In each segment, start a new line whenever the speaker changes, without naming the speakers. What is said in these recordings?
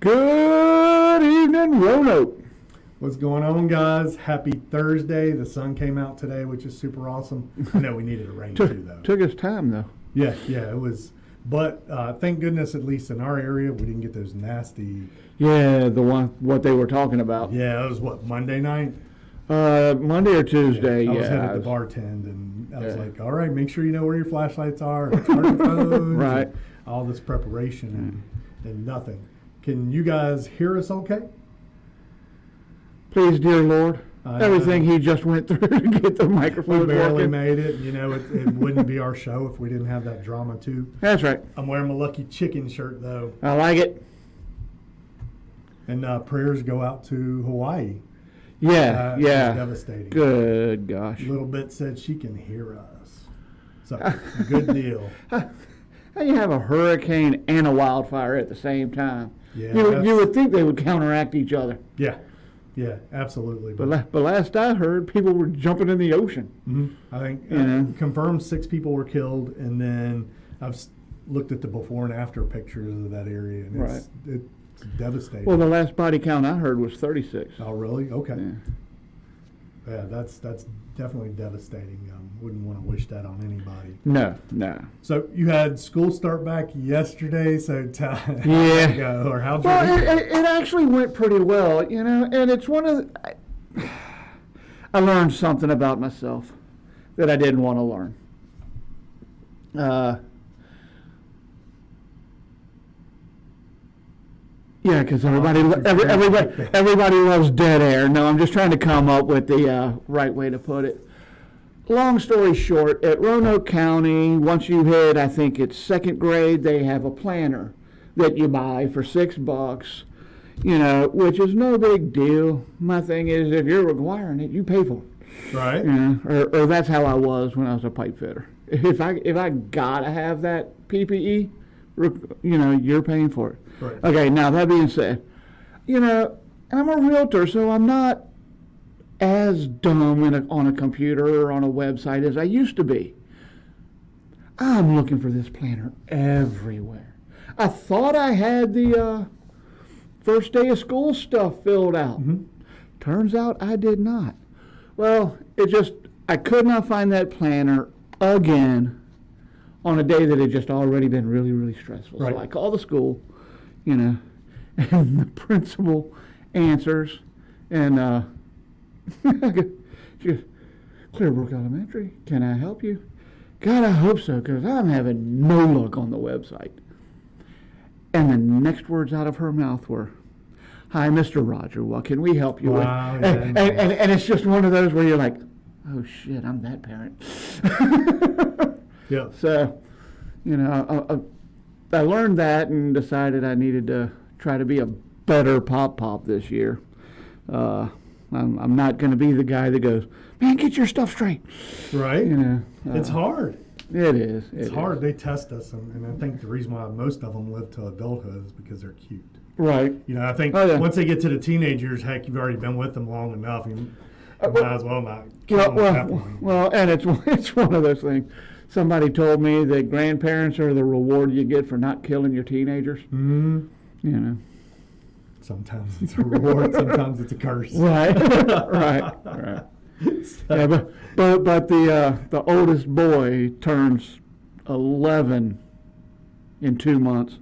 Good evening, Roanoke.
What's going on, guys? Happy Thursday. The sun came out today, which is super awesome. I know we needed a rain too, though.
Took us time, though.
Yeah, it was. But thank goodness, at least in our area, we didn't get those nasty.
Yeah, what they were talking about.
Yeah, it was what, Monday night?
Monday or Tuesday.
I was headed to bartend, and I was like, all right, make sure you know where your flashlights are, and charge your phones,
right.
and all this preparation and nothing. Can you guys hear us okay?
Please, dear Lord. Everything he just went through to get the microphone
We barely
working.
made it. You know, it wouldn't be our show if we didn't have that drama, too.
That's right.
I'm wearing my Lucky Chicken shirt, though.
I like it.
And prayers go out to Hawaii.
Yeah,
It was
yeah.
devastating.
Good gosh.
Little Bit said she can hear us. So, good deal.
How you have a hurricane and a wildfire at the same time?
Yeah,
You would think they would counteract each other.
Yeah, absolutely.
But last I heard, people were jumping in the ocean.
I think confirmed 6 people were killed, and then I've looked at the before and after pictures of that area, and it's devastating.
Well, the last body count I heard was 36.
Oh, really? Okay.
Yeah.
Yeah, that's definitely devastating. Wouldn't want to wish that on anybody.
No.
So you had school start back yesterday, so how'd it go, or how'd you
Well, it actually went pretty well, and it's one of I learned something about myself that I didn't want to learn. Yeah, because everybody loves dead air. No, I'm just trying to come up with the right way to put it. Long story short, at Roanoke County, once you hit, I think it's 2nd grade, they have a planner that you buy for $6, which is no big deal. My thing is, if you're requiring it, you pay for it.
Right.
Or that's how I was when I was a pipe fitter. If I gotta have that PPE, you're paying for it.
Right.
Okay, now that being said, I'm a realtor, so I'm not as dumb on a computer or on a website as I used to be. I'm looking for this planner everywhere. I thought I had the first day of school stuff filled out. Turns out I did not. Well, I could not find that planner again on a day that had just already been really, really stressful.
Right.
So I called the school, and the principal answers, and she goes, Clearbrook Elementary, can I help you? God, I hope so, because I'm having no luck on the website. And the next words out of her mouth were, hi, Mr. Roger, what can we help you with? And it's just one of those where you're like, oh, shit, I'm that parent.
Yeah.
So, I learned that and decided I needed to try to be a better pop this year. I'm not going to be the guy that goes, man, get your stuff straight.
Right. It's hard.
It is.
It's hard. They test us, and I think the reason why most of them live to adulthood is because they're cute.
Right.
I think once they get to the teenagers, heck, you've already been with them long enough. You might as well not kill them happily.
Well, and it's one of those things. Somebody told me that grandparents are the reward you get for not killing your teenagers.
Sometimes it's a reward, sometimes it's a curse.
Right. Yeah, but the oldest boy turns 11 in 2 months.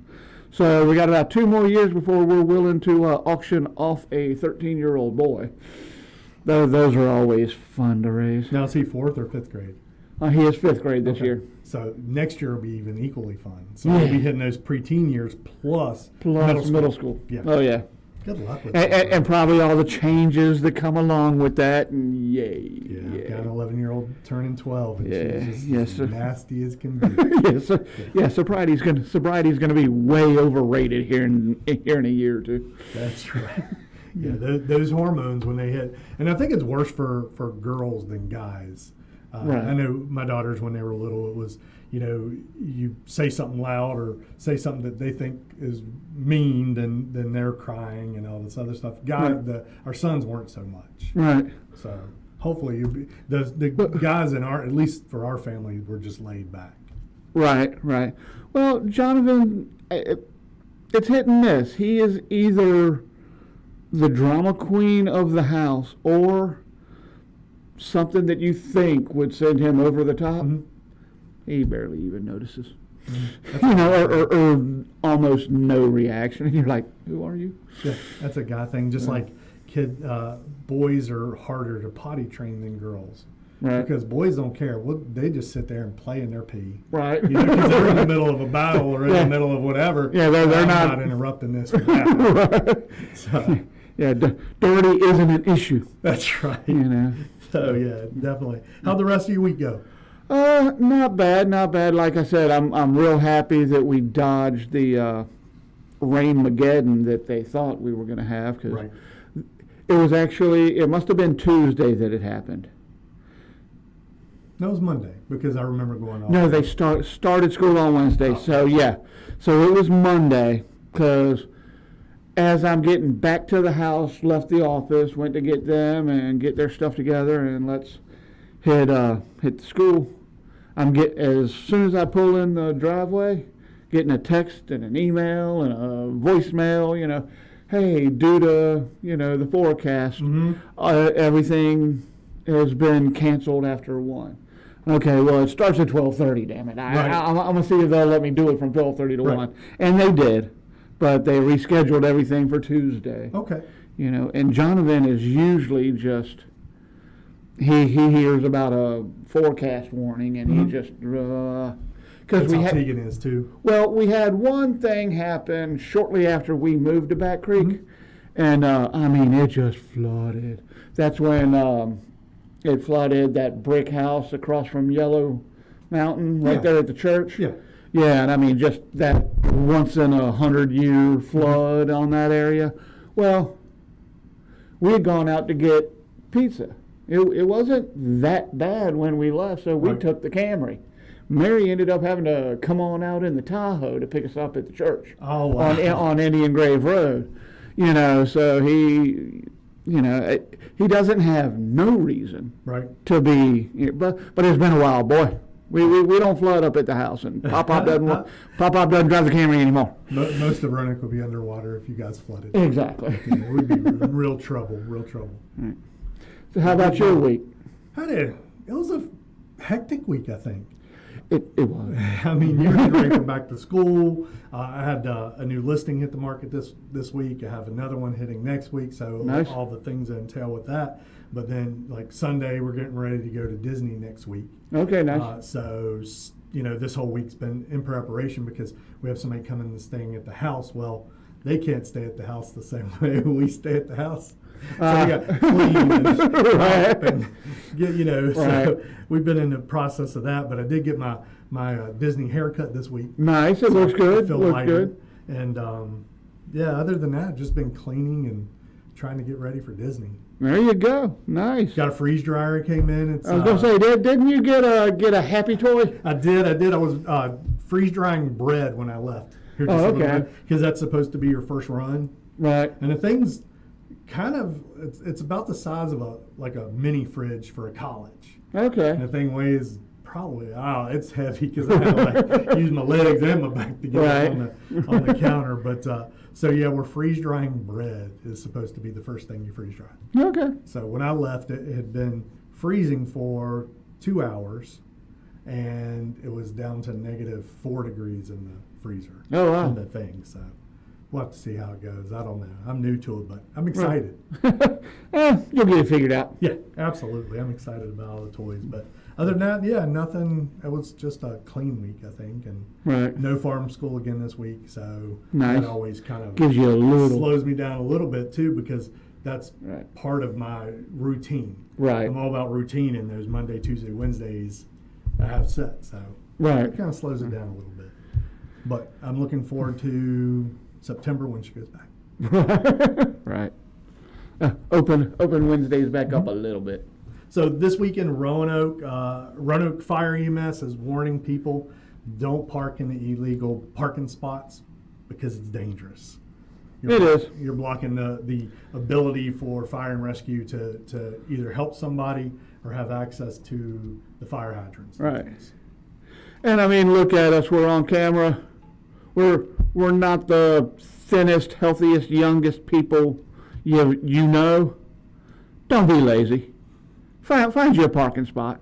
So we got about 2 more years before we're willing to auction off a 13-year-old boy. Those are always fun to raise.
Now, is he 4th or 5th grade?
He is 5th grade this year.
So next year will be even equally fun. So we'll be hitting those preteen years plus
middle school.
Yeah.
Oh, yeah.
Good luck with that.
And probably all the changes that come along with that. And yay.
Yeah, I've got an 11-year-old turning 12, and she's just as nasty as can be.
Sobriety's gonna be way overrated here in a year or two.
That's right. Yeah, those hormones when they hit, and I think it's worse for girls than guys.
Right.
I know my daughters, when they were little, it was, you say something loud or say something that they think is mean, then they're crying and all this other stuff. Our sons weren't so much.
Right.
So hopefully the guys at least for our family, were just laid back.
Right. Well, Jonathan, it's hit and miss. He is either the drama queen of the house or something that you think would send him over the top.
Mhm.
He barely even notices. You know, or almost no reaction. And you're like, who are you?
Yeah, that's a guy thing. Just like boys are harder to potty train than girls.
Right.
Because boys don't care. Well, they just sit there and play in their pee.
Right.
You know, because they're in the middle of a battle or in the middle of whatever.
Yeah, they're not
interrupting this for that.
Right.
So,
Yeah, dirty isn't an issue.
that's right.
You know.
So yeah, definitely. How'd the rest of your week go?
Not bad, not bad. Like I said, I'm real happy that we dodged the rain-mageddon that they thought we were going to have, because
Right.
it must have been Tuesday that it happened.
That was Monday because I remember going off.
No, they started school on Wednesday, so yeah. So it was Monday, because as I'm getting back to the house, left the office, went to get them and get their stuff together, and let's hit the school. As soon as I pull in the driveway, getting a text and an email and a voicemail, you know, hey, due to, you know, the forecast, everything has been canceled after 1. Okay, well, it starts at 12:30, damn it.
Right.
I'm going to see if they'll let me do it from 12:30 to
Right.
1. And they did, but they rescheduled everything for Tuesday.
Okay.
You know, and Jonathan is usually just, he hears about a forecast warning, and he just, because
That's
we
how
had,
Tegan is too.
well, we had one thing happen shortly after we moved to Back Creek, and I mean, it just flooded. That's when it flooded that brick house across from Yellow Mountain, right there at the church.
Yeah.
Yeah, and I mean, just that once in 100-year flood on that area. Well, we had gone out to get pizza. It wasn't that bad when we left, so we
Right.
took the Camry. Mary ended up having to come on out in the Tahoe to pick us up at the church.
Oh, wow.
on Indian Grove Road. You know, so he doesn't have no reason
Right.
to be, but it's been a while, boy. We don't flood up at the house, and Pop doesn't drive the Camry anymore.
Most of Roanoke would be underwater if you guys flooded.
Exactly.
Yeah, it would be real trouble.
So how about your week?
It was a hectic week, I think.
It was.
I mean, you're getting ready for back to school. I had a new listing hit the market this week. I have another one hitting next week, so
Nice.
all the things that entail with that. But then, like Sunday, we're getting ready to go to Disney next week.
Okay, nice.
So, you know, this whole week's been in preparation because we have somebody coming and staying at the house. Well, they can't stay at the house the same way we stay at the house. So we got clean and
Right.
and get, you know, so
Right.
we've been in the process of that. But I did get my Disney haircut this week.
Nice. It looks
I
good.
feel
Looks
lighter.
good.
And yeah, other than that, just been cleaning and trying to get ready for Disney.
There you go. Nice.
Got a freeze dryer came in. It's,
I was gonna say, didn't you get a happy toy?
I did. I was freeze drying bread when I left. Here
Oh, okay.
Because that's supposed to be your first run.
Right.
And the thing's kind of, it's about the size of a mini fridge for a college.
Okay.
And the thing weighs probably, it's heavy because I have to like, use my legs and my back to get it on the counter. But so yeah, we're freeze drying bread is supposed to be the first thing you freeze dry.
Okay.
So when I left, it had been freezing for 2 hours, and it was down to -4 degrees in the freezer.
Oh, wow.
In the thing. So we'll have to see how it goes. I don't know. I'm new to it, but I'm excited.
You'll get it figured out.
Yeah, absolutely. I'm excited about all the toys. But other than that, yeah, nothing. It was just a clean week, I think, and
Right.
no farm school again this week. So
Nice.
that always kind of
Gives you a little.
slows me down a little bit too, because that's
Right.
part of my routine.
Right.
I'm all about routine, and those Monday, Tuesday, Wednesdays I have set. So
Right.
it kind of slows it down a little bit. But I'm looking forward to September when she goes back.
Right. Open Wednesdays back up a little bit.
So this week in Roanoke, Roanoke FireEMS is warning people, don't park in the illegal parking spots because it's dangerous.
It is.
You're blocking the ability for fire and rescue to either help somebody or have access to the fire hydrants.
Right. And I mean, look at us. We're on camera. We're we're not the thinnest, healthiest, youngest people you know, don't be lazy. Find you a parking spot.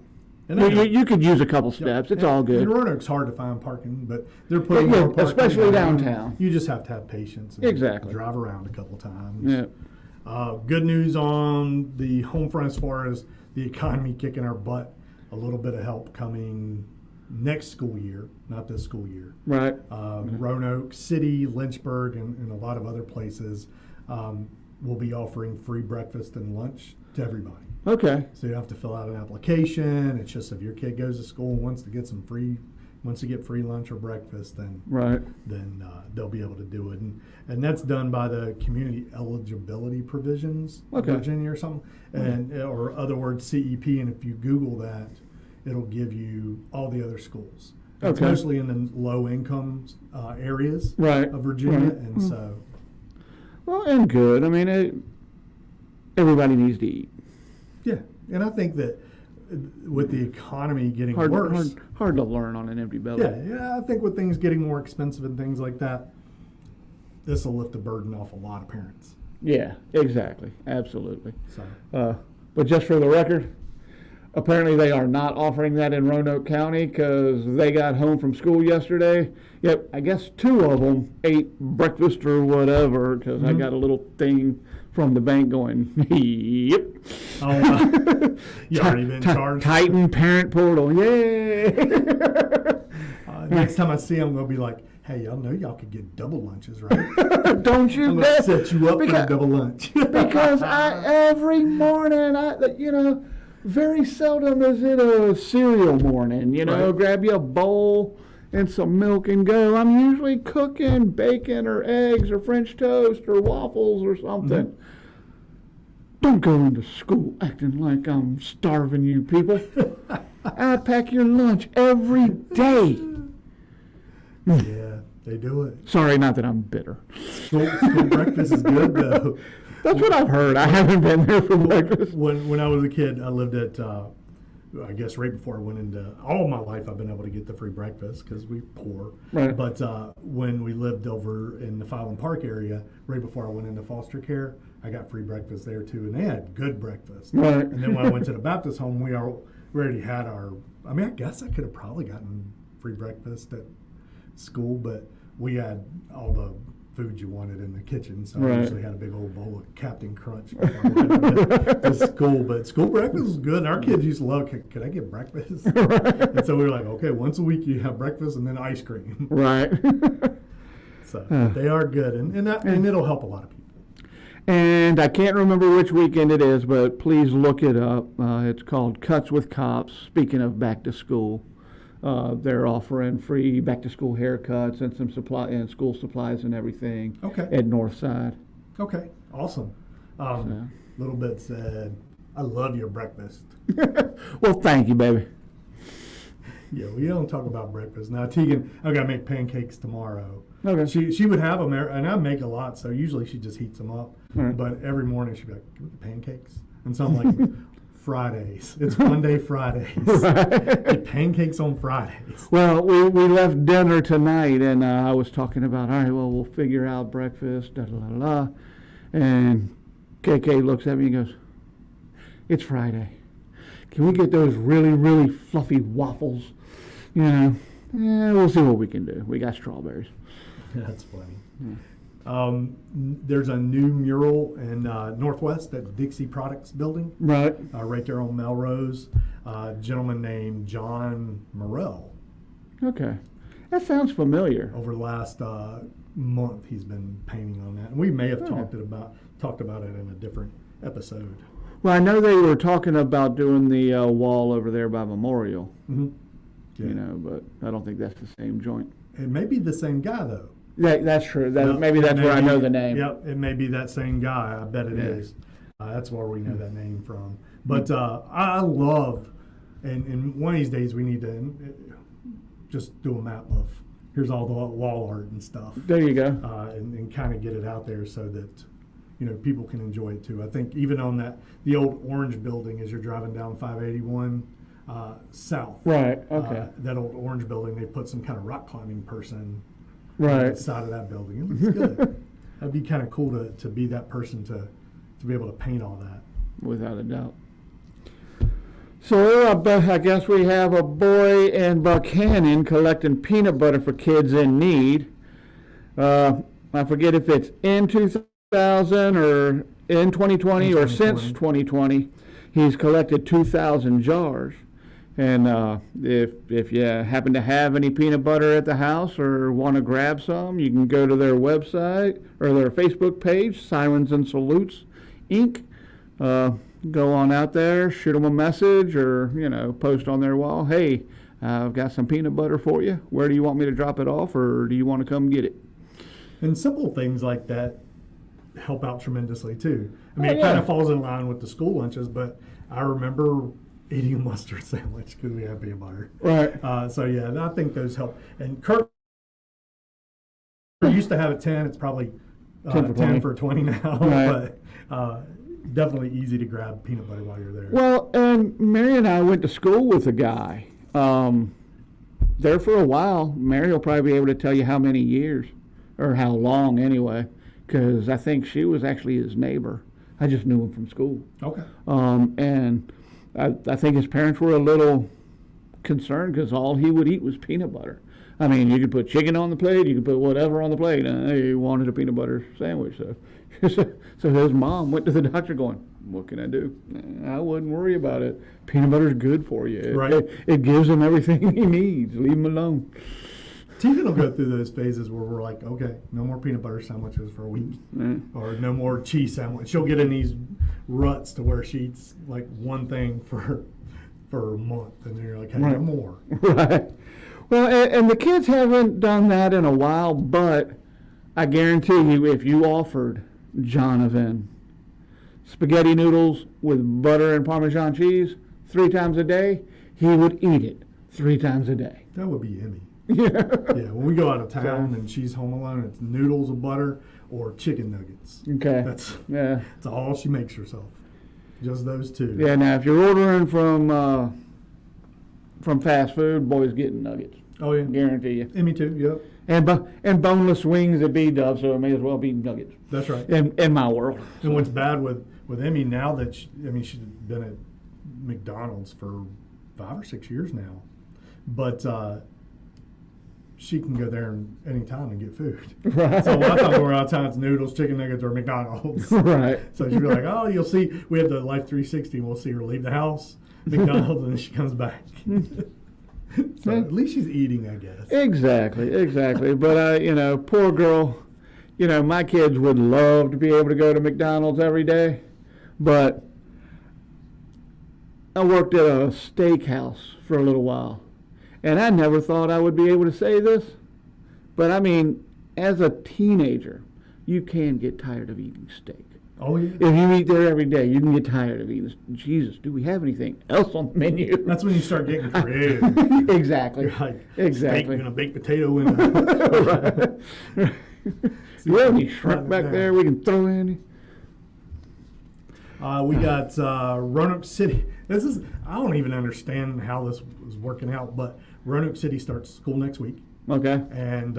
And
You could use a couple steps. It's all good.
In Roanoke's hard to find parking, but they're putting more parking,
especially downtown.
You just have to have patience. And
Exactly.
drive around a couple times.
Yeah.
Good news on the home front as far as the economy kicking our butt. A little bit of help coming next school year, not this school year.
Right.
Roanoke City, Lynchburg, and a lot of other places will be offering free breakfast and lunch to everybody.
Okay.
So you don't have to fill out an application. It's just if your kid goes to school and wants to get free lunch or breakfast, then they'll be able to do it. And that's done by the Community Eligibility Provisions of Virginia or something, or other words CEP. And if you Google that, it'll give you all the other schools. It's mostly in the low income areas of Virginia, and so.
Well, and good. I mean, everybody needs to eat.
Yeah, and I think that with the economy getting worse,
hard to learn on an empty belly.
Yeah. I think with things getting more expensive and things like that, this will lift the burden off a lot of parents.
Yeah, exactly, absolutely.
So,
but just for the record, apparently they are not offering that in Roanoke County because they got home from school yesterday. Yep, I guess 2 of them ate breakfast or whatever because I got a little thing from the bank going, yep.
Oh, you already been charged?
Titan parent portal, yay!
Next time I see them, I'm going to be like, hey, y'all know y'all could get double lunches, right?
Don't you
I'm going to set you up for a double lunch.
Because every morning, very seldom is it a cereal morning, grab you a bowl and some milk and go. I'm usually cooking bacon or eggs or French toast or waffles or something. Don't go into school acting like I'm starving you people. I pack your lunch every day.
Yeah, they do it.
Sorry, not that I'm bitter.
School breakfast is good, though.
That's what I've heard. I haven't been there for breakfast.
When I was a kid, I lived at, I guess right before I went into, all my life I've been able to get the free breakfast because we poor.
Right.
But when we lived over in the Fireland Park area, right before I went into foster care, I got free breakfast there too, and they had good breakfast.
Right.
And then when I went to the Baptist home, we already had I guess I could have probably gotten free breakfast at school, but we had all the food you wanted in the kitchen, so I usually had a big old bowl of Captain Crunch before I went to school. But school breakfast was good, and our kids used to love, could I get breakfast? And so we were like, okay, once a week you have breakfast and then ice cream.
Right.
So they are good, and it'll help a lot of people.
And I can't remember which weekend it is, but please look it up. It's called Cuts with Cops. Speaking of back to school, they're offering free back to school haircuts and some school supplies and everything.
Okay.
At Northside.
Okay, awesome. Little Bit said, "I love your breakfast."
Well, thank you, baby.
Yeah, we don't talk about breakfast now. Tegan, I've got to make pancakes tomorrow.
Okay.
She would have them, and I make a lot, so usually she just heats them up.
Right.
But every morning she'd be like, "Can we get pancakes?" And so I'm like, Fridays. It's Monday Fridays. Get pancakes on Fridays.
Well, we left dinner tonight, and I was talking about, all right, well, we'll figure out breakfast, da-da-da-da. And KK looks at me and goes, it's Friday. Can we get those really, really fluffy waffles? We'll see what we can do. We got strawberries.
That's funny. Yeah. There's a new mural in Northwest at Dixie Products building.
Right.
Right there on Melrose. A gentleman named Jon Murrill.
Okay. That sounds familiar.
Over the last month, he's been painting on that. And we may have talked about it in a different episode.
Well, I know they were talking about doing the wall over there by Memorial.
Mm-hmm. Yeah.
But I don't think that's the same joint.
It may be the same guy, though.
That's true. Maybe that's where I know the name.
Yep, it may be that same guy. I bet it is. That's where we know that name from. But I love, and one of these days we need to just do a map of, here's all the wall art and stuff.
There you go.
And kind of get it out there so that people can enjoy it too. I think even on the old orange building as you're driving down 581 south.
Right. Okay.
That old orange building, they put some kind of rock climbing person
Right.
on the side of that building. It looks good. That'd be kind of cool to be that person to be able to paint all that.
Without a doubt. So I guess we have a boy in Buchannon collecting peanut butter for kids in need. I forget if it's in 2000 or in 2020 or since 2020. He's collected 2,000 jars. And if you happen to have any peanut butter at the house or want to grab some, you can go to their website or their Facebook page, Sirens and Salutes, Inc. Go on out there, shoot them a message, or post on their wall, hey, I've got some peanut butter for you. Where do you want me to drop it off, or do you want to come get it?
And simple things like that help out tremendously too. I mean, it kind of falls in line with the school lunches, but I remember eating a mustard sandwich because we had peanut butter.
Right.
So yeah, I think those help. And Kirk used to have a 10. It's probably 10 for 20 now.
Right.
But definitely easy to grab peanut butter while you're there.
Well, and Mary and I went to school with a guy there for a while. Mary will probably be able to tell you how many years, or how long anyway, because I think she was actually his neighbor. I just knew him from school.
Okay.
And I think his parents were a little concerned because all he would eat was peanut butter. I mean, you could put chicken on the plate, you could put whatever on the plate, and he wanted a peanut butter sandwich. So his mom went to the doctor going, what can I do? I wouldn't worry about it. Peanut butter's good for you.
Right.
It gives him everything he needs. Leave him alone.
Tegan will go through those phases where we're like, okay, no more peanut butter sandwiches for a week, or no more cheese sandwich. She'll get in these ruts to where she eats like one thing for a month, and then you're like, hey, no more.
Right. Well, and the kids haven't done that in a while, but I guarantee you, if you offered Jonathan spaghetti noodles with butter and Parmesan cheese 3 times a day, he would eat it 3 times a day.
That would be Emmy.
Yeah.
Yeah, when we go out of town and she's home alone, it's noodles with butter or chicken nuggets.
Okay.
That's all she makes herself. Just those two.
Yeah. Now, if you're ordering from fast food, boys getting nuggets.
Oh yeah.
Guarantee you.
Emmy too. Yep.
And boneless wings at B-Dub, so it may as well be nuggets.
That's right.
In my world.
And what's bad with Emmy now that she's been at McDonald's for 5 or 6 years now, but she can go there any time and get food.
Right.
So a lot of times when we're out of town, it's noodles, chicken nuggets, or McDonald's.
Right.
So she'll be like, oh, you'll see, we have the Life 360, and we'll see her leave the house, McDonald's, and then she comes back. So at least she's eating, I guess.
Exactly. But poor girl, my kids would love to be able to go to McDonald's every day, but I worked at a steakhouse for a little while, and I never thought I would be able to say this, but I mean, as a teenager, you can get tired of eating steak.
Oh, yeah.
If you eat there every day, you can get tired of eating. Jesus, do we have anything else on the menu?
That's when you start getting creative.
Exactly.
You're like,
exactly.
Steak and a baked potato in the
Right. Do we have any shrimp back there we can throw in?
We got Roanoke City. I don't even understand how this was working out, but Roanoke City starts school next week.
Okay.
And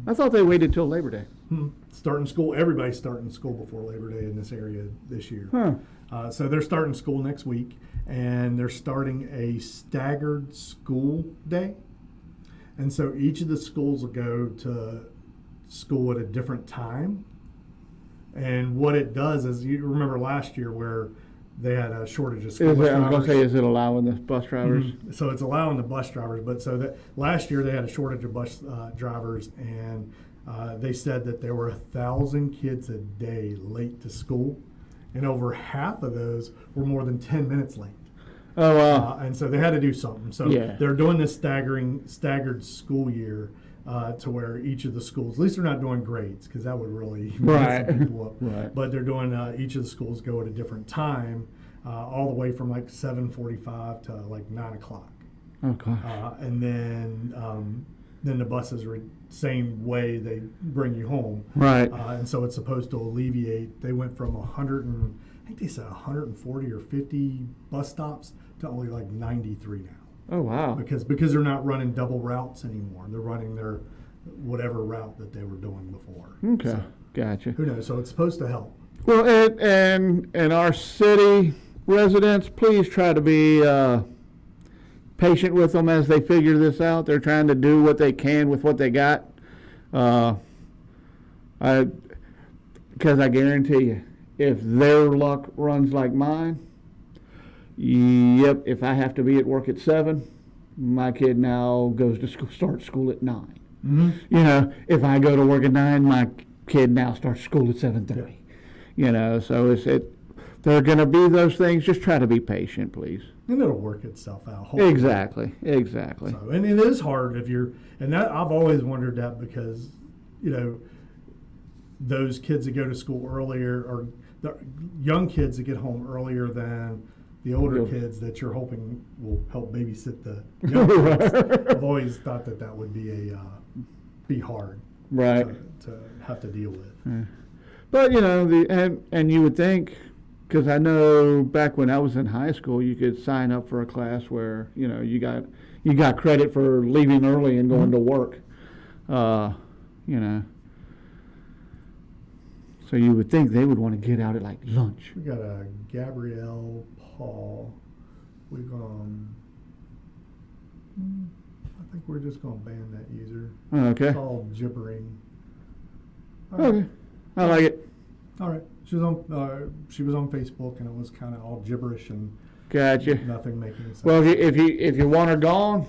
I thought they waited till Labor Day.
Starting school, everybody's starting school before Labor Day in this area this year.
Huh.
So they're starting school next week, and they're starting a staggered school day. And so each of the schools will go to school at a different time. And what it does is, you remember last year where they had a shortage of school bus drivers.
I was going to say, is it allowing the bus drivers?
So it's allowing the bus drivers, but so that last year they had a shortage of bus drivers, and they said that there were 1,000 kids a day late to school, and over half of those were more than 10 minutes late.
Oh, wow.
And so they had to do something. So they're doing this staggered school year to where each of the schools, at least they're not doing grades, because that would really mess some people up.
Right.
But they're doing each of the schools go at a different time, all the way from like 7:45 to like 9 o'clock.
Oh, gosh.
And then the buses are same way they bring you home.
Right.
And so it's supposed to alleviate. They went from 140 or 50 bus stops to only like 93 now.
Oh, wow.
Because they're not running double routes anymore. They're running their whatever route that they were doing before.
Okay,
So,
gotcha.
who knows? So it's supposed to help.
Well, and our city residents, please try to be patient with them as they figure this out. They're trying to do what they can with what they got. Because I guarantee you, if their luck runs like mine, yep, if I have to be at work at 7, my kid now goes to school, starts school at 9.
Mm-hmm.
You know, if I go to work at 9, my kid now starts school at 7:30. You know, so there are going to be those things. Just try to be patient, please.
And it'll work itself out. Hopefully.
Exactly.
So, and it is hard if you're, and that I've always wondered that because, you know, those kids that go to school earlier, or the young kids that get home earlier than the older kids that you're hoping will help babysit the young kids. I've always thought that would be hard,
right,
to have to deal with.
Yeah. But you know, and you would think, because I know back when I was in high school, you could sign up for a class where you know you got credit for leaving early and going to work. You know, so you would think they would want to get out at like lunch.
We got a Gabrielle Paul. We've I think we're just going to ban that user.
Okay.
It's all gibbering.
Okay. I like it.
All right. She was on Facebook, and it was kind of all gibberish and
Gotcha.
nothing making sense.
Well, if you want her gone,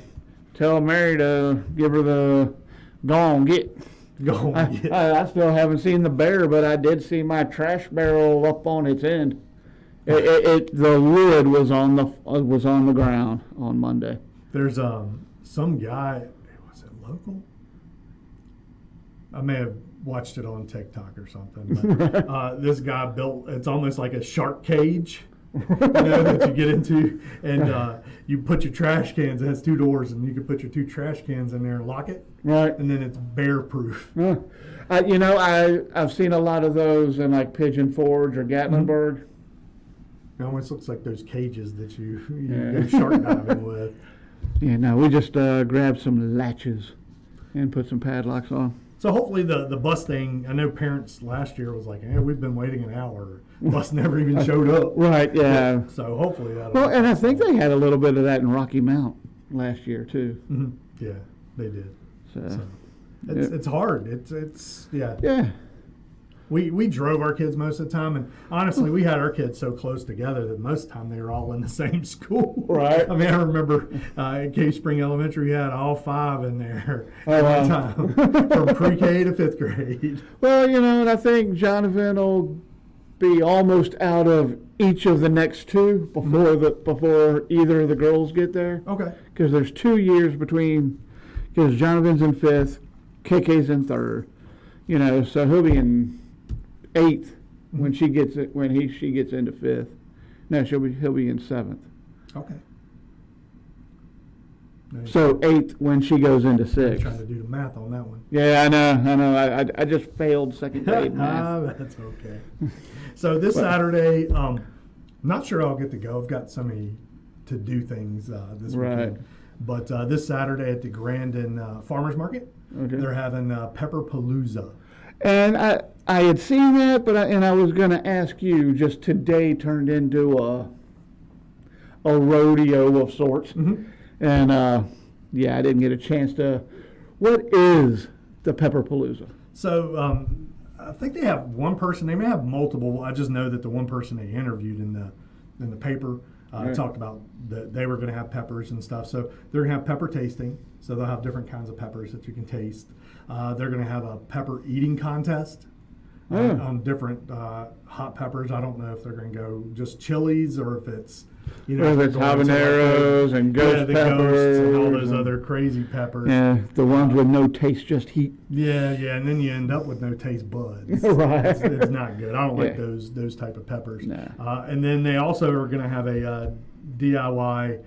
tell Mary to give her the gone get.
Go on, get.
I still haven't seen the bear, but I did see my trash barrel up on its end. The lid was on the ground on Monday.
There's some guy. Was it local? I may have watched it on TikTok or something. But, this guy built. It's almost like a shark cage. You know, that you get into, and you put your trash cans. It has 2 doors, and you can put your 2 trash cans in there and lock it.
Right.
And then it's bear proof.
You know, I've seen a lot of those in like Pigeon Forge or Gatlinburg.
It almost looks like those cages that you go shark diving with.
Yeah, no, we just grabbed some latches and put some padlocks on.
So hopefully the bus thing, I know parents last year was like, hey, we've been waiting an hour. Bus never even showed up.
Right, yeah.
So hopefully that'll...
Well, and I think they had a little bit of that in Rocky Mount last year, too.
Mm-hmm. Yeah, they did.
So
it's hard. It's yeah.
Yeah.
We drove our kids most of the time, and honestly, we had our kids so close together that most of the time they were all in the same school.
Right.
I mean, I remember at Cave Spring Elementary, we had all 5 in there
Oh,
at one
wow.
time, from pre-K to 5th grade.
Well, you know, and I think Jonathan will be almost out of each of the next 2 before either of the girls get there.
Okay.
Because there's 2 years between, because Jonathan's in 5th, KK's in 3rd. You know, so he'll be in 8th when she gets it she gets into 5th. No, he'll be in 7th.
Okay.
So 8th when she goes into
I'm
6th.
trying to do the math on that one.
Yeah, I know. I just failed 2nd grade math.
That's okay. So this Saturday, not sure I'll get to go. I've got so many to do things this weekend. But this Saturday at the Grandin Farmers Market, they're having Pepper Palooza.
And I had seen that, but I was going to ask you. Just today turned into a rodeo of sorts, and I didn't get a chance to. What is the Pepper Palooza?
So I think they have one person. They may have multiple. I just know that the one person they interviewed in the paper talked about that they were going to have peppers and stuff. So they're going to have pepper tasting. So they'll have different kinds of peppers that you can taste. They're going to have a pepper eating contest on different hot peppers. I don't know if they're going to go just chilies or if it's, you know,
If it's habaneros and ghost
the
peppers
ghosts and all those other crazy peppers.
Yeah, the ones with no taste, just heat.
Yeah, and then you end up with no taste buds.
Right.
It's not good. I don't like those type of peppers.
No.
And then they also are going to have a DIY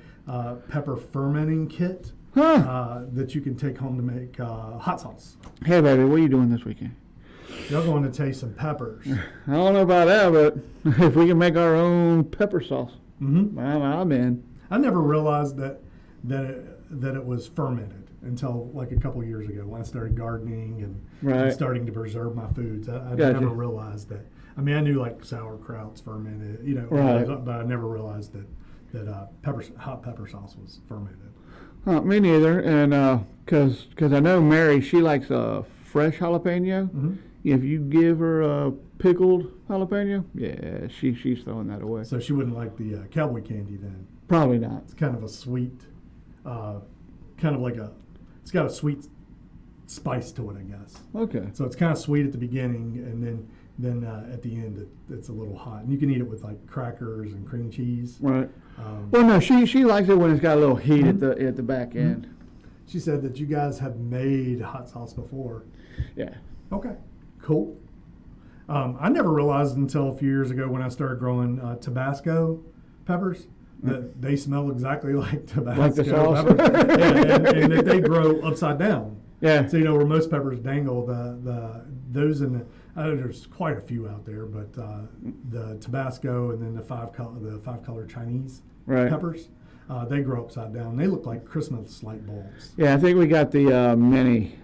pepper fermenting kit that you can take home to make hot sauce.
Hey, baby, what are you doing this weekend?
You're going to taste some peppers.
I don't know about that, but if we can make our own pepper sauce, I'm in.
I never realized that it was fermented. until like a couple years ago when I started gardening and
Right.
starting to preserve my foods. I
Gotcha.
never realized that. I mean, I knew like sauerkraut's fermented,
Right.
but I never realized that hot pepper sauce was fermented.
Me neither. And because I know Mary, she likes a fresh jalapeno.
Mm-hmm.
If you give her a pickled jalapeno, yeah, she's throwing that away.
So she wouldn't like the cowboy candy then.
Probably not.
It's kind of a sweet, it's got a sweet spice to it, I guess.
Okay.
So it's kind of sweet at the beginning, and then at the end it's a little hot. And you can eat it with like crackers and cream cheese.
Right. Well, no, she likes it when it's got a little heat
Mm-hmm.
at the back end.
She said that you guys have made hot sauce before.
Yeah.
Okay, cool. I never realized until a few years ago when I started growing Tabasco peppers that they smell exactly like Tabasco
Like the sauce?
peppers. Yeah, and that they grow upside down.
Yeah.
So where most peppers dangle, those in the there's quite a few out there, but the Tabasco and then the five color Chinese
Right.
peppers, they grow upside down. They look like Christmas light bulbs.
Yeah, I think we got the mini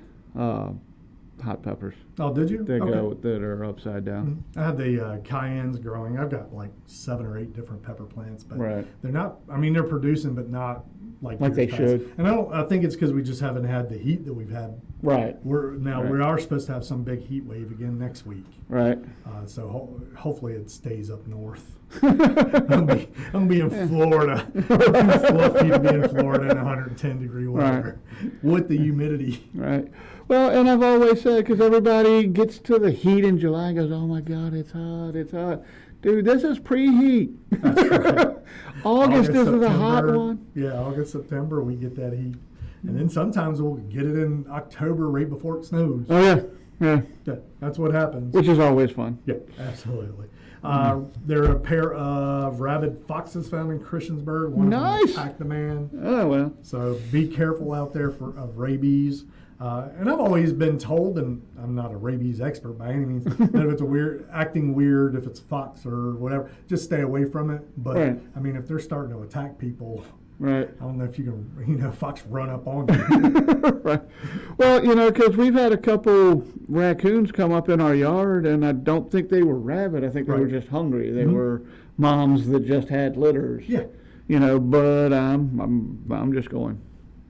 hot peppers
Oh, did you?
that are upside down.
I have the cayennes growing. I've got like 7 or 8 different pepper plants, but
Right.
they're not. I mean, they're producing, but not like
Like they
years past.
should.
And I think it's because we just haven't had the heat that we've had.
Right.
We
Right.
are supposed to have some big heat wave again next week.
Right.
So hopefully it stays up north. I'm gonna be in Florida. It's fluffy to be in Florida in 110 degree weather with the humidity.
Right. Well, and I've always said, because everybody gets to the heat in July and goes, oh my God, it's hot, it's hot. Dude, this is preheat.
That's right.
August is the hot
September,
one.
Yeah, August, September, we get that heat. And then sometimes we'll get it in October right before it snows.
Oh, yeah. Yeah.
Yeah, that's what happens.
Which is always fun.
Yeah, absolutely. There are a pair of rabid foxes found in Christiansburg. One of them
Nice.
attacked the man.
Oh, well.
So be careful out there of rabies. And I've always been told, and I'm not a rabies expert by any means, that if it's acting weird, if it's a fox or whatever, just stay away from it. But
Right.
I mean, if they're starting to attack people,
Right.
I don't know if you can, fox run up on you.
Right. Well, because we've had a couple raccoons come up in our yard, and I don't think they were rabid. I think they were
Right.
just hungry. They
Mhm.
were moms that just had litters.
Yeah.
But I'm just going.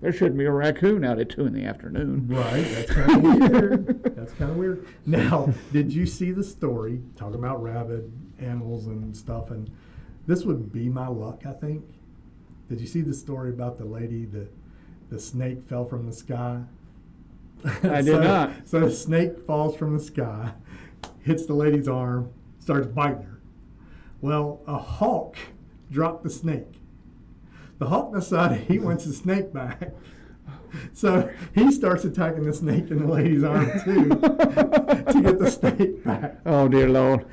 There shouldn't be a raccoon out at 2 in the afternoon.
Right, that's kind of weird. That's kind of weird. Now, did you see the story talking about rabid animals and stuff? And this would be my luck, I think. Did you see the story about the lady that the snake fell from the sky?
I did not.
So the snake falls from the sky, hits the lady's arm, starts biting her. Well, a hawk dropped the snake. The hawk decided he wants the snake back. So he starts attacking the snake in the lady's arm too to get the snake back.
Oh, dear Lord.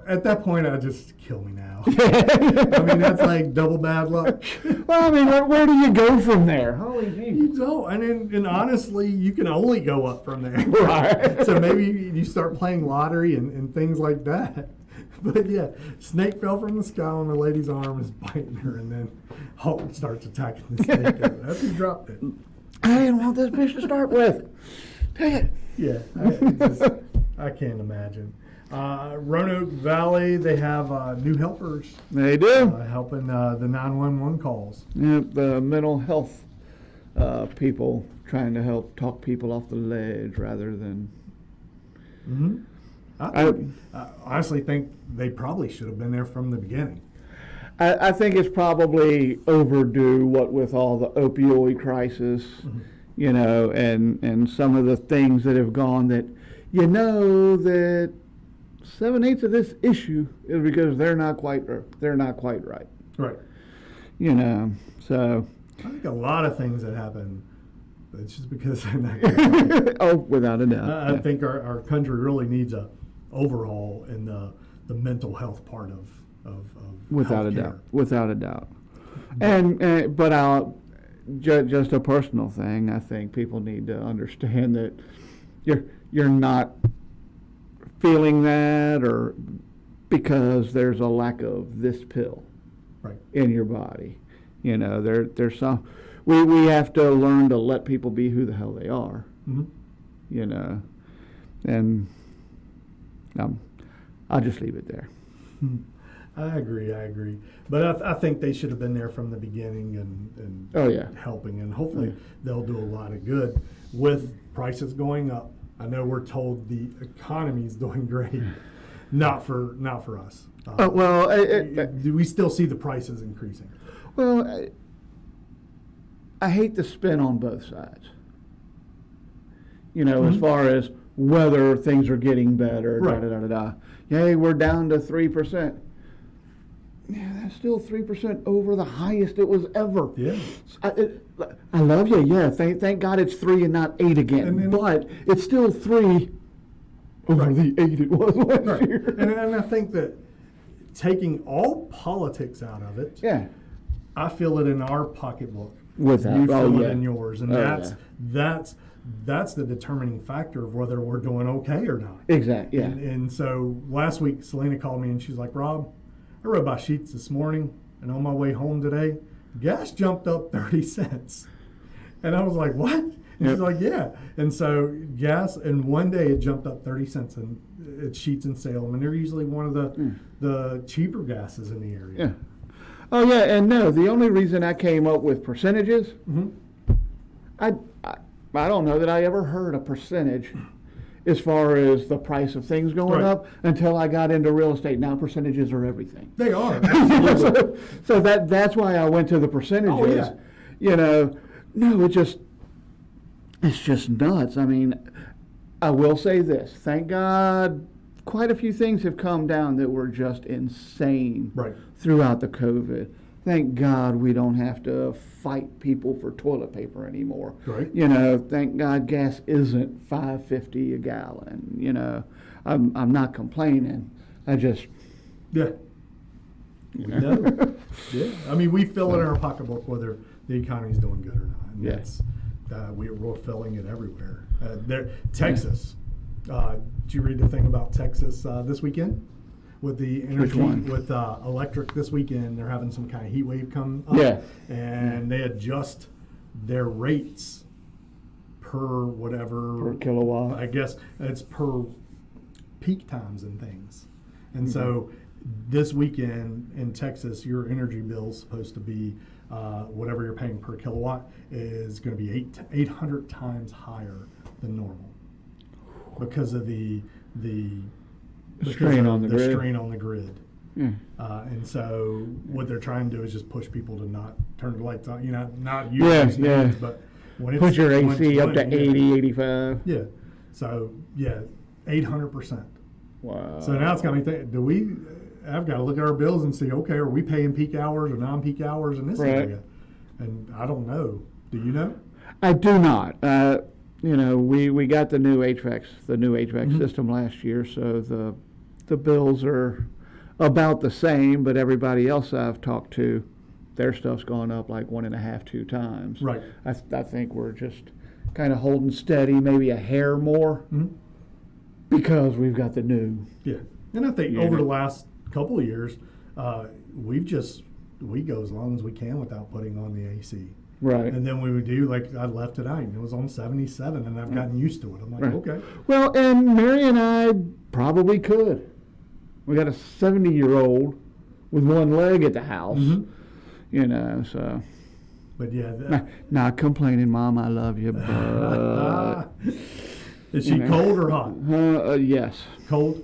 At that point, I just kill me now. I mean, that's like double bad luck.
Well, I mean, where do you go from there? Holy
You don't. And honestly, you can only go up from there.
Right.
So maybe you start playing lottery and things like that. But yeah, snake fell from the sky on the lady's arm, is biting her, and then Hulk starts attacking the snake. That's who dropped it.
I didn't want this bitch to start with. Dang it.
Yeah, I can't imagine. Roanoke Valley, they have new helpers
They do.
helping the 911 calls.
Yeah, the mental health people
Mm-hmm.
trying to help talk people off the ledge rather than.
Mm-hmm. I honestly think they probably should have been there from the beginning.
I think it's probably overdue, what with all the opioid crisis,
Mm-hmm.
and some of the things that have gone that, that 7/8 of this issue is because they're not quite right.
Right.
So.
I think a lot of things that happen, it's just because they're not right.
Oh, without a doubt.
I think our country really needs a overhaul in the mental health part of
Without a
healthcare.
doubt. Without a doubt. But just a personal thing, I think people need to understand that you're not feeling that or because there's a lack of this pill
Right.
in your body. There's some. we have to learn to let people be who the hell they are,
Mm-hmm.
you know, and I'll just leave it there.
I agree. But I think they should have been there from the beginning and
Oh, yeah.
helping, and hopefully they'll do a lot of good with prices going up. I know we're told the economy's doing great, not for us. Do we still see the prices increasing?
Well, I hate the spin on both sides. You know, as far as whether things are getting better,
Right.
Yay, we're down to 3%. Yeah, that's still 3% over the highest it was ever.
Yeah.
I love you. Yeah, thank God it's 3 and not 8 again. But it's still 3 over
Right.
the 8 it was last
Right.
year.
And I think that taking all politics out of it,
Yeah.
I feel it in our pocketbook.
With that.
You feel
yeah.
it in yours, and that's the determining factor of whether we're doing okay or not.
Exactly. Yeah.
And so last week, Selena called me and she's like, Rob, I rode by Sheets this morning, and on my way home today, gas jumped up 30 cents. And I was like, what? And she's like, yeah. And so gas, in one day, it jumped up 30 cents and at Sheets and Salem, and they're usually one of the cheaper gases in the area.
Yeah. Oh, yeah, and no, the only reason I came up with percentages, I don't know that I ever heard a percentage as far as the price of things going
Right.
up until I got into real estate. Now percentages are everything.
They are. Absolutely.
So that's why I went to the percentages.
Oh, yeah.
You know, no, it's just nuts. I mean, I will say this. Thank God quite a few things have come down that were just insane
Right.
throughout the COVID. Thank God we don't have to fight people for toilet paper anymore.
Right.
You know, thank God gas isn't $5.50 a gallon. You know, I'm not complaining. I just,
Yeah.
you
We
know.
know. Yeah. I mean, we feel it in our pocketbook whether the economy's doing good or not. And
Yes.
we're feeling it everywhere. Texas. Did you read the thing about Texas this weekend? With the energy,
Which one?
with electric this weekend, they're having some kind of heat wave come up.
Yeah.
And they adjust their rates per whatever.
Per kilowatt.
I guess it's per peak times and things. And so this weekend in Texas, your energy bill is supposed to be whatever you're paying per kilowatt is going to be 800 times higher than normal because of the
strain on the grid.
strain on the grid.
Yeah.
And so what they're trying to do is just push people to not turn the lights on, not use
Yeah,
these
yeah.
things, but when
Put your
when
AC
it's
up to
running,
80, 85.
Yeah. So, 800%.
Wow.
So now it's got me thinking, I've got to look at our bills and see, okay, are we paying peak hours or non-peak hours in this
Right.
area? And I don't know. Do you know?
I do not. You know, we got the new HVAC system last year, so the bills are about the same, but everybody else I've talked to, their stuff's gone up like 1.5, 2 times.
Right.
I think we're just kind of holding steady, maybe a hair more, because we've got the new.
Yeah. And I think
Yeah.
over the last couple of years, we go as long as we can without putting on the AC.
Right.
And then we would do, like, I left tonight and it was on 77 and I've gotten used to it. I'm like,
Right.
okay.
Well, and Mary and I probably could. We got a 70-year-old with one leg at the house, you know, so.
But yeah.
Not complaining, Mom, I love you, but.
Is she cold or hot?
Yes.
Cold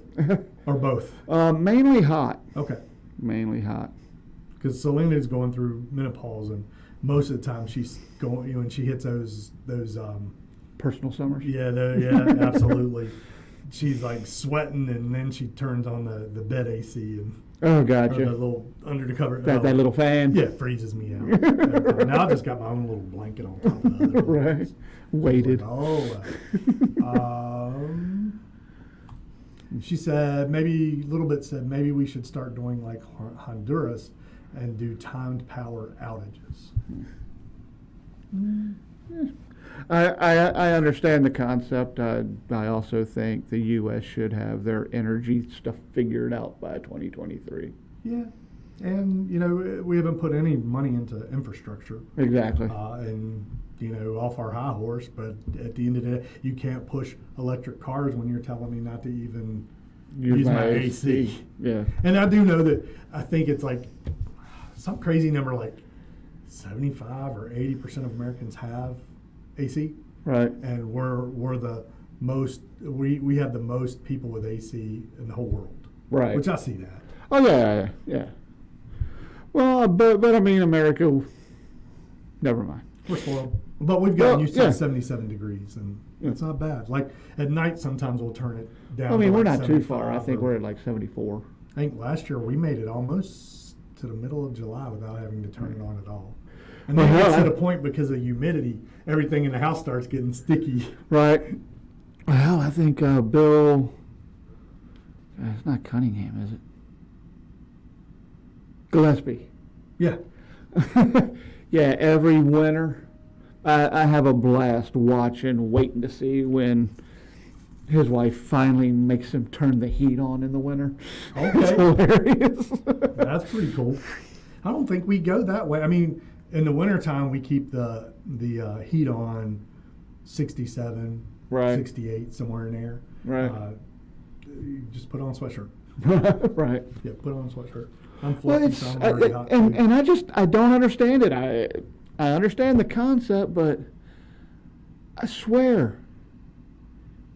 or both?
Mainly hot.
Okay.
Mainly hot.
Because Selena's going through menopause, and most of the time she's going, when she hits those
Personal summers.
yeah, absolutely. She's like sweating, and then she turns on the bed AC and
Oh,
or
gotcha.
the little under the cover.
That little fan.
Yeah, freezes me out. Now I just got my own little blanket on top of the other one.
Right. Weighted.
She said maybe we should start doing like Honduras and do timed power outages.
I understand the concept. I also think the U.S. should have their energy stuff figured out by 2023.
Yeah. And, you know, we haven't put any money into infrastructure.
Exactly.
And, you know, off our high horse, but at the end of the day, you can't push electric cars when you're telling me not to even use my AC.
Yeah.
And I do know that I think it's like some crazy number, like 75 or 80% of Americans have AC.
Right.
And we're the most, we have the most people with AC in the whole world.
Right.
Which I see that.
Oh, yeah. Well, but I mean, America, never mind.
We're spoiled. But we've gotten used to
yeah.
77 degrees, and it's not bad. Like, at night, sometimes we'll turn it down.
I mean,
to
we're
like
not too far. I think
or-
we're at like 74.
I think last year we made it almost to the middle of July without having to turn it on at all. And then it gets to the point because of humidity, everything in the house starts getting sticky.
Right. Well, I think Bill, it's not Cunningham, is it? Gillespie.
Yeah.
Yeah, every winter, I have a blast watching, waiting to see when his wife finally makes him turn the heat on in the winter.
Okay.
It's hilarious.
That's pretty cool. I don't think we go that way. I mean, in the wintertime, we keep the heat on 67,
Right.
68, somewhere in there.
Right.
You just put on a sweatshirt.
Right.
Yeah, put on a sweatshirt. I'm
Well,
fluffy,
it's
so I'm already hot. too.
and I don't understand it. I understand the concept, but I swear,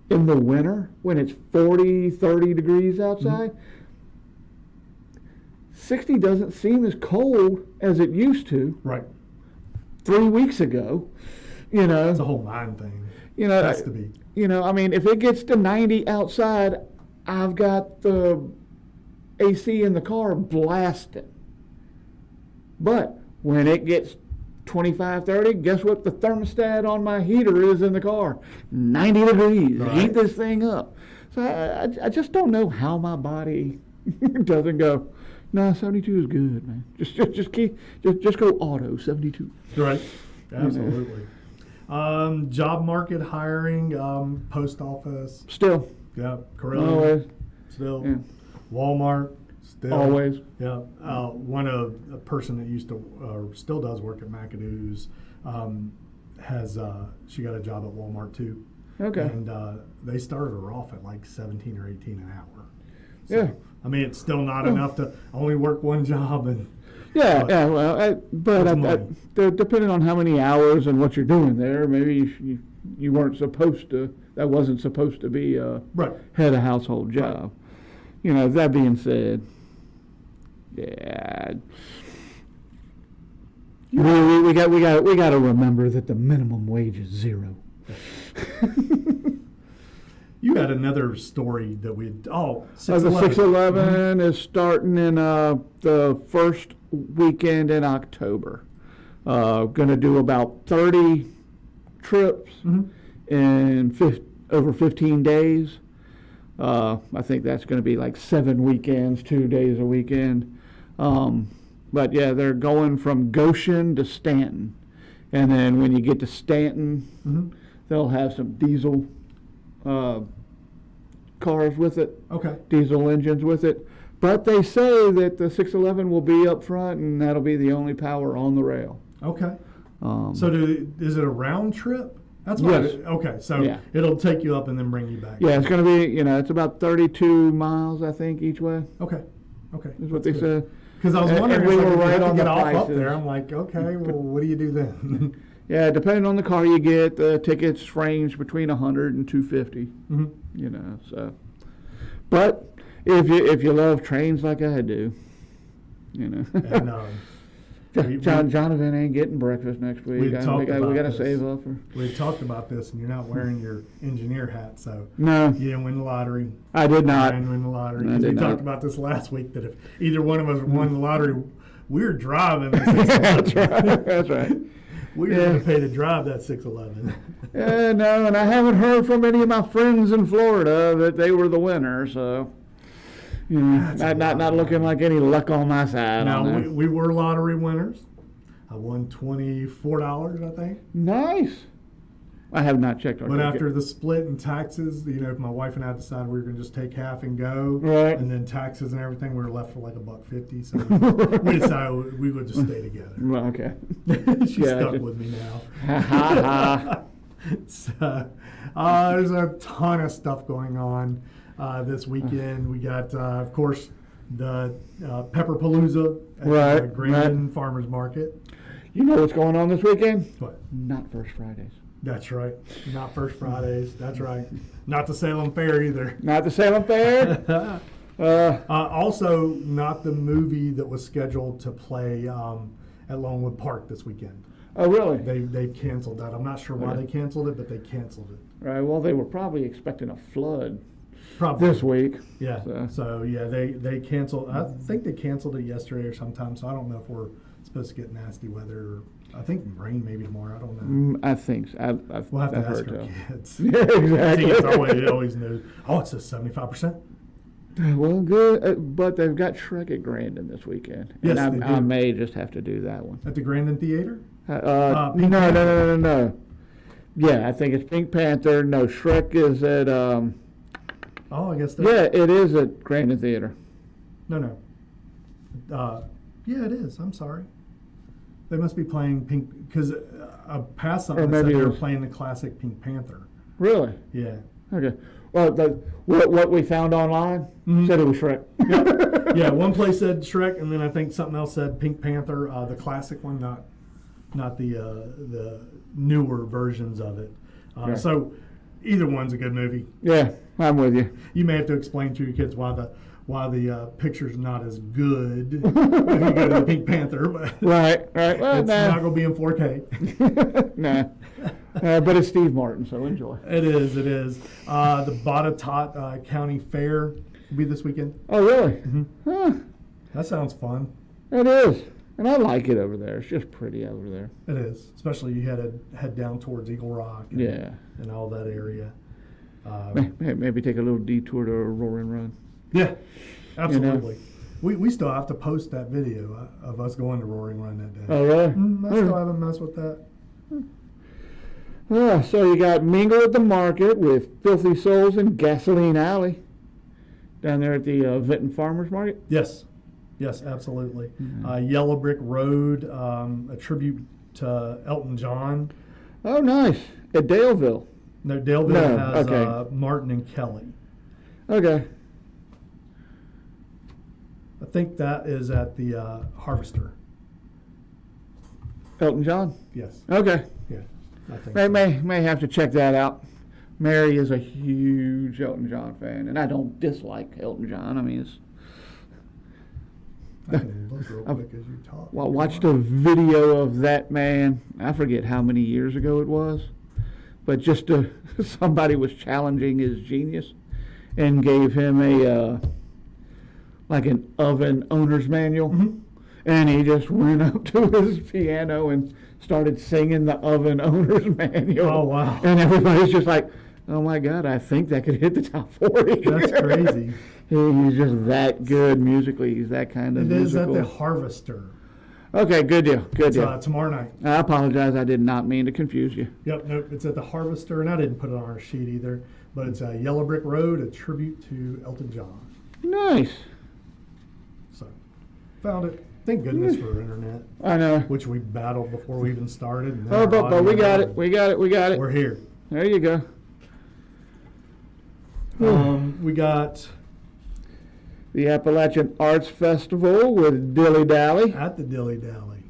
in the winter when it's 40, 30 degrees outside, 60 doesn't seem as cold as it used to
Right.
3 weeks ago. You know,
It's a whole mind thing.
you know,
It has to be.
you know. I mean, if it gets to 90 outside, I've got the AC in the car blasting. But when it gets 25, 30, guess what the thermostat on my heater is in the car? 90 degrees.
Right.
Heat this thing up. So I just don't know how my body doesn't go, no, 72 is good, man. Just go auto, 72.
Right. Absolutely. Job market hiring, post office.
Still,
Yeah. Corelli.
always,
Still.
yeah,
Walmart. Still.
always.
Yeah. A person that used to, still does work at McAdoo's, she got a job at Walmart too.
Okay.
And they started her off at like 17 or 18 an hour. So,
Yeah.
I mean, it's still not enough to only work one job. And
Yeah,
But-
yeah. Well, depending on how many hours and what you're doing there, maybe you weren't supposed to. That wasn't supposed to be a
right.
head of household job. You know. That being said, yeah. We got to remember that the minimum wage is 0.
You had another story that we
The
611.
611 is starting in the first weekend in October. Going to do about 30 trips in over 15 days. I think that's going to be like 7 weekends, 2 days a weekend. But yeah, they're going from Goshen to Stanton. And then when you get to Stanton, they'll have some diesel cars with it,
Okay.
diesel engines with it. But they say that the 611 will be up front, and that'll be the only power on the rail.
Okay.
Um,
So is it a round trip? That's what
Yes.
okay. So
Yeah.
it'll take you up and then bring you back.
yeah, it's going to be, it's about 32 miles, I think, each way,
Okay. Okay.
is what they said.
Because I was
And-
wondering
and we
if
were
I
right
have to
on
get
the
off up
prices.
there. I'm like, okay, well, what do you do then?
Yeah, depending on the car you get, the tickets range between 100 and 250, so. But if you love trains like I do,
And
Jonathan ain't getting breakfast next week.
we
We
talked
got
about
to
this.
save up for.
we talked about this, and you're not wearing your engineer hat, so
No,
you didn't win the lottery.
I did not.
I didn't win the lottery.
I
'Cause we
did
talked
not.
about this last week that if either one of us won the lottery, we were driving. The
That's
611.
right. That's right.
We were
Yeah.
going to pay to drive that 611.
No, and I haven't heard from any of my friends in Florida that they were the winner. So,
That's a
not
lot.
looking like any luck on my side.
Now,
on
we,
that.
we were lottery winners. I won $24, I think.
Nice. I have not checked our
But
ticket.
after the split in taxes, if my wife and I decided we were going to just take half and go,
Right.
and then taxes and everything, we were left for like $1.50. So we decided we would just stay together.
Well, okay.
She's
Yeah,
stuck
just-
with me now.
Ha ha ha.
So, there's a ton of stuff going on this weekend. We got, of course, the Pepper Palooza at
Right,
Grandin Farmers Market.
You know what's going on this weekend?
What?
Not First Fridays.
That's right. Not First Fridays. That's right. Not the Salem Fair either.
Not the Salem Fair.
Also, not the movie that was scheduled to play at Longwood Park this weekend.
Oh, really?
They've canceled that. I'm not sure why
Okay.
they canceled it, but they canceled it.
Right. Well, they were probably expecting a flood
Probably.
this week.
Yeah. So yeah, they canceled. I think they canceled it yesterday or sometime. So I don't know if we're supposed to get nasty weather. Or, I think rain maybe tomorrow. I don't know.
I think so. I've
We'll have to
I've
ask
heard
our
so.
kids.
Yeah, exactly.
It always knows. Oh, it says 75%.
Well, good, but they've got Shrek at Grandin this weekend,
Yes,
and
they
I
do.
may just have to do that one.
At the Grandin Theater.
No,
Pink
no. Yeah, I think it's Pink Panther. No, Shrek is at.
Oh, I guess.
Yeah, it is at Grandin Theater.
No. Yeah, it is. I'm sorry. They must be playing Pink because I passed something
Or
that said
maybe
they
it
were
was-
playing the classic Pink Panther.
Really?
Yeah.
Okay. Well, what we found online
Mhm.
said it was Shrek.
Yeah, one place said Shrek, and then I think something else said Pink Panther, the classic one, not the newer versions of it.
Right.
So either one's a good movie.
Yeah, I'm with you.
You may have to explain to your kids why the picture's not as good if you go to the Pink Panther, but
Right. Well,
it's not going to be in 4K.
nah. But it's Steve Martin, so enjoy.
It is. The Botetourt County Fair will be this weekend.
Oh, really?
Mm-hmm.
Huh.
That sounds fun.
It is. And I like it over there. It's just pretty over there.
It is, especially you had to head down towards Eagle Rock and all that area.
Maybe take a little detour to Roaring Run.
Yeah, absolutely. We still have to post that video of us going to Roaring Run that day.
Oh, really?
I still haven't messed with that.
So you got Mingle at the Market with Filthy Souls and Gasoline Alley down there at the Vinton Farmers Market.
Yes, absolutely. Yellow Brick Road, a tribute to Elton John.
Oh, nice. At Daleville.
No, Daleville
No,
has
okay.
Martin and Kelly.
Okay.
I think that is at the Harvester.
Elton John.
Yes.
Okay.
Yeah. I think
May have to check that out. Mary is a huge Elton John fan, and I don't dislike Elton John. I mean, it's.
I can look real quick as you talk.
Well, I watched a video of that man. I forget how many years ago it was, but just somebody was challenging his genius, and gave him a like an oven owner's manual,
Mhm.
and he just went up to his piano and started singing the oven owner's manual.
Oh, wow.
And everybody's just like, "Oh my God, I think that could hit the top 40."
That's crazy.
He's just that good musically. He's that kind of
It is at
musical.
the Harvester.
Okay, good deal. Good
It's
deal.
tomorrow night.
I apologize. I did not mean to confuse you.
Yep, nope. It's at the Harvester, and I didn't put it on our sheet either. But it's Yellow Brick Road, a tribute to Elton John.
Nice.
So, found it. Thank goodness for internet,
I know.
which we battled before we even started. And then
Oh,
our
but
audio
we got
went.
it. We got it. We got it.
We're here.
There you go.
We got
The Appalachian Arts Festival with Dilly Dally.
at the Dilly Dally.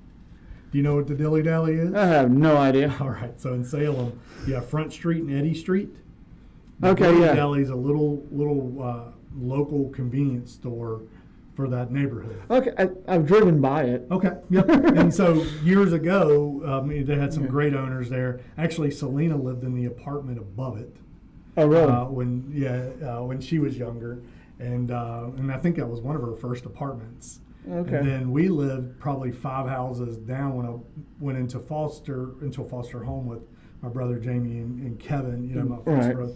Do you know what the Dilly Dally is?
I have no idea.
All right, so in Salem, you have Front Street and Eddy Street. The
Okay,
Dilly
yeah.
Dally is a little local convenience store for that neighborhood.
Okay, I've driven by it.
Okay, yep. And so years ago, they had some great owners there. Actually, Selena lived in the apartment above it
Oh, really?
when she was younger, and I think that was one of her first apartments.
Okay.
And then we lived probably 5 houses down when I went into a foster home with my brother Jamie and Kevin. You know, my first
Right.
brother.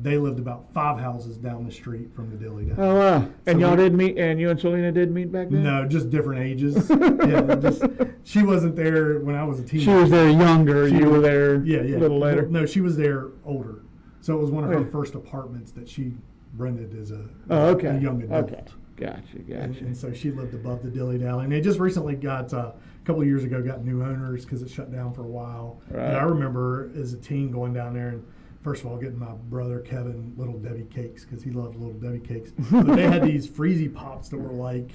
They lived about 5 houses down the street from the Dilly Dally.
Oh wow! And
So
y'all
we-
did meet, and you and Selena did meet back then.
No, just different ages. Yeah, she wasn't there when I was a teenager.
She was there younger.
She
You were
was-
there
Yeah.
a little later.
No, she was there older. So it was one of her
Yeah.
first apartments that she rented as a young adult.
Okay. Gotcha.
And so she lived above the Dilly Dally. And they just recently got, a couple of years ago, got new owners because it shut down for a while.
Right.
And I remember as a teen going down there and, first of all, getting my brother Kevin Little Debbie cakes because he loved Little Debbie cakes. But they had these freezy pops that were like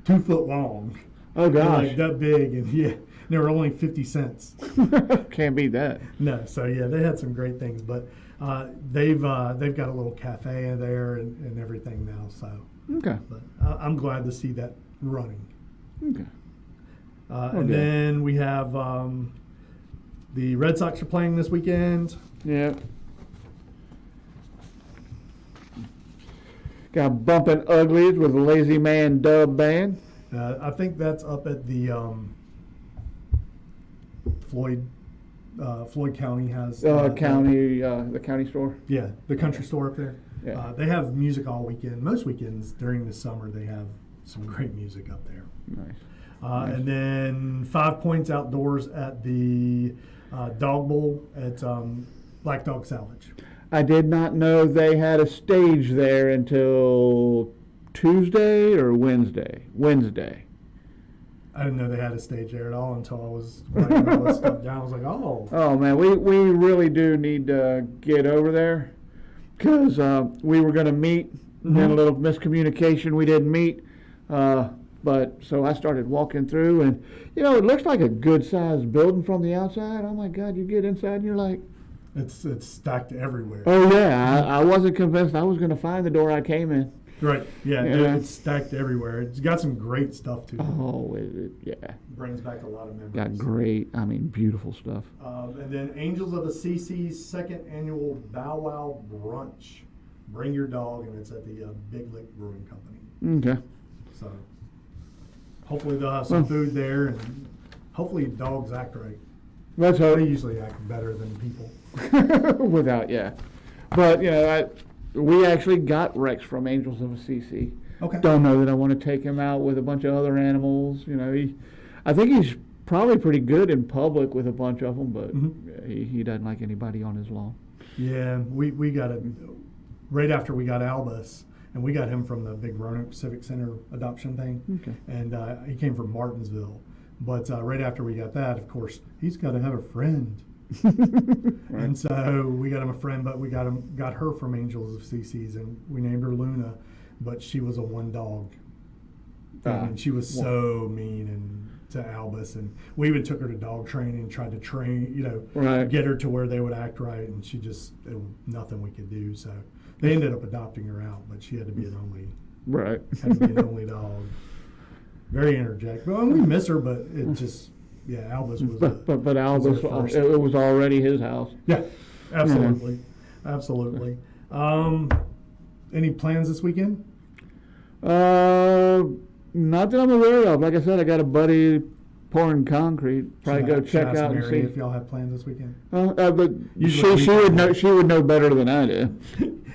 2 foot long.
Oh
They were
gosh!
like that big. And yeah, they were only 50 cents.
Can't beat that.
No, so yeah, they had some great things. But they've got a little cafe in there and everything now. So.
Okay.
But I'm glad to see that running.
Okay.
And then we have the Red Sox are playing this weekend.
Yeah. Got Bumpin' Uglies with the Lazy Man Dub Band.
I think that's up at the Floyd County has
The county store.
yeah, the country store up there.
Yeah.
They have music all weekend. Most weekends during the summer they have some great music up there.
Nice.
And then 5 Points outdoors at the Dog Bowl at Black Dog Salvage.
I did not know they had a stage there until Tuesday or Wednesday. Wednesday.
I didn't know they had a stage there at all until I was writing all this stuff down. I was like, oh.
Oh man, we really do need to get over there because we were going to meet. Then a little miscommunication. We didn't meet. But so I started walking through, and it looks like a good sized building from the outside. Oh my God, you get inside and you're like,
It's stacked everywhere.
oh yeah, I wasn't convinced I was going to find the door I came in.
Right. Yeah,
Yeah.
it's stacked everywhere. It's got some great stuff too.
Oh, yeah,
Brings back a lot of memories.
got great. I mean, beautiful stuff.
And then Angels of the CC's second annual Bow Wow Brunch. Bring your dog, and it's at the Big Lick Brewing Company.
Okay.
So hopefully they'll have some food there, and hopefully dogs act right.
Let's
They
hope.
usually act better than people.
Without, yeah. But, we actually got Rex from Angels of a CC.
Okay.
Don't know that I want to take him out with a bunch of other animals. I think he's probably pretty good in public with a bunch of them, but he doesn't like anybody on his lawn.
Yeah, we got it right after we got Albus, and we got him from the big Roanoke Civic Center adoption thing.
Okay.
And he came from Martinsville. But right after we got that, of course, he's got to have a friend.
Right.
And so we got him a friend, but we got her from Angels of CC's, and we named her Luna, but she was a one dog. And she was so mean and to Albus, and we even took her to dog training and tried to train,
Right.
get her to where they would act right, and she just nothing we could do. So they ended up adopting her out, but she had to be an only dog. Very energetic. Well, we miss her, but it just Albus was.
But Albus,
our first.
it was already his house.
Yeah, absolutely, absolutely. Any plans this weekend?
Not that I'm aware of. Like I said, I got a buddy pouring concrete. Probably go
Should I
check
ask
out and
Mary
see.
if y'all have plans this weekend.
But
Usually
she
we
would
find
know.
out.
She would know better than I do.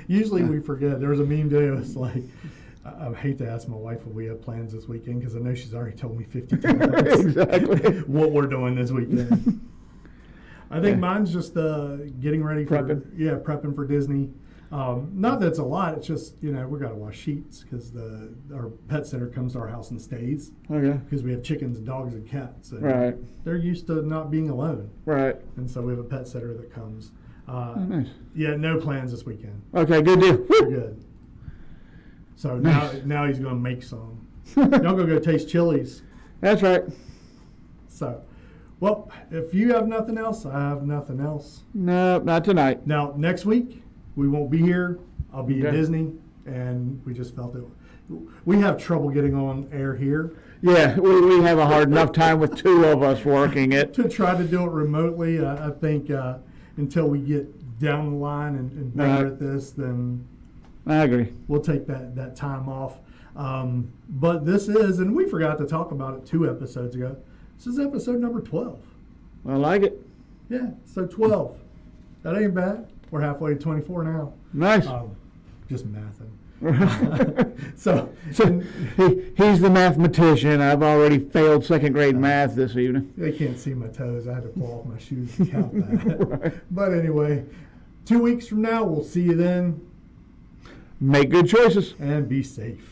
Usually we forget. There was a meme today. It was like, I hate to ask my wife if we have plans this weekend because I know she's already told me 50 times
Exactly.
what we're doing this weekend. I think mine's just getting ready for prepping for Disney. Not that it's a lot. It's just we got to wash sheets because our pet sitter comes to our house and stays
Okay.
because we have chickens, dogs, and cats. And
Right.
they're used to not being alone,
Right.
and so we have a pet sitter that comes.
Oh, nice.
Yeah, no plans this weekend.
Okay. Good deal.
We're
Woo!
good. So
Nice.
now he's going to make some. Y'all go taste Chili's.
That's right.
So, well, if you have nothing else, I have nothing else.
No, not tonight.
Now, next week, we won't be here. I'll be
Okay.
in Disney, and we just felt that we have trouble getting on air here.
Yeah, we have a hard enough time with two of us working it.
To try to do it remotely, I think until we get down the line and better
Right.
at this, then
I agree.
we'll take that time off. But this is, and we forgot to talk about it 2 episodes ago, this is episode number 12.
I like it.
Yeah, so 12. That ain't bad. we're halfway to 24 now.
Nice.
Just mathing. So
he's the mathematician. I've already failed second grade math this evening.
they can't see my toes. I had to pull off my shoes to count that.
Right.
But anyway, 2 weeks from now, we'll see you then.
Make good choices.
And be safe.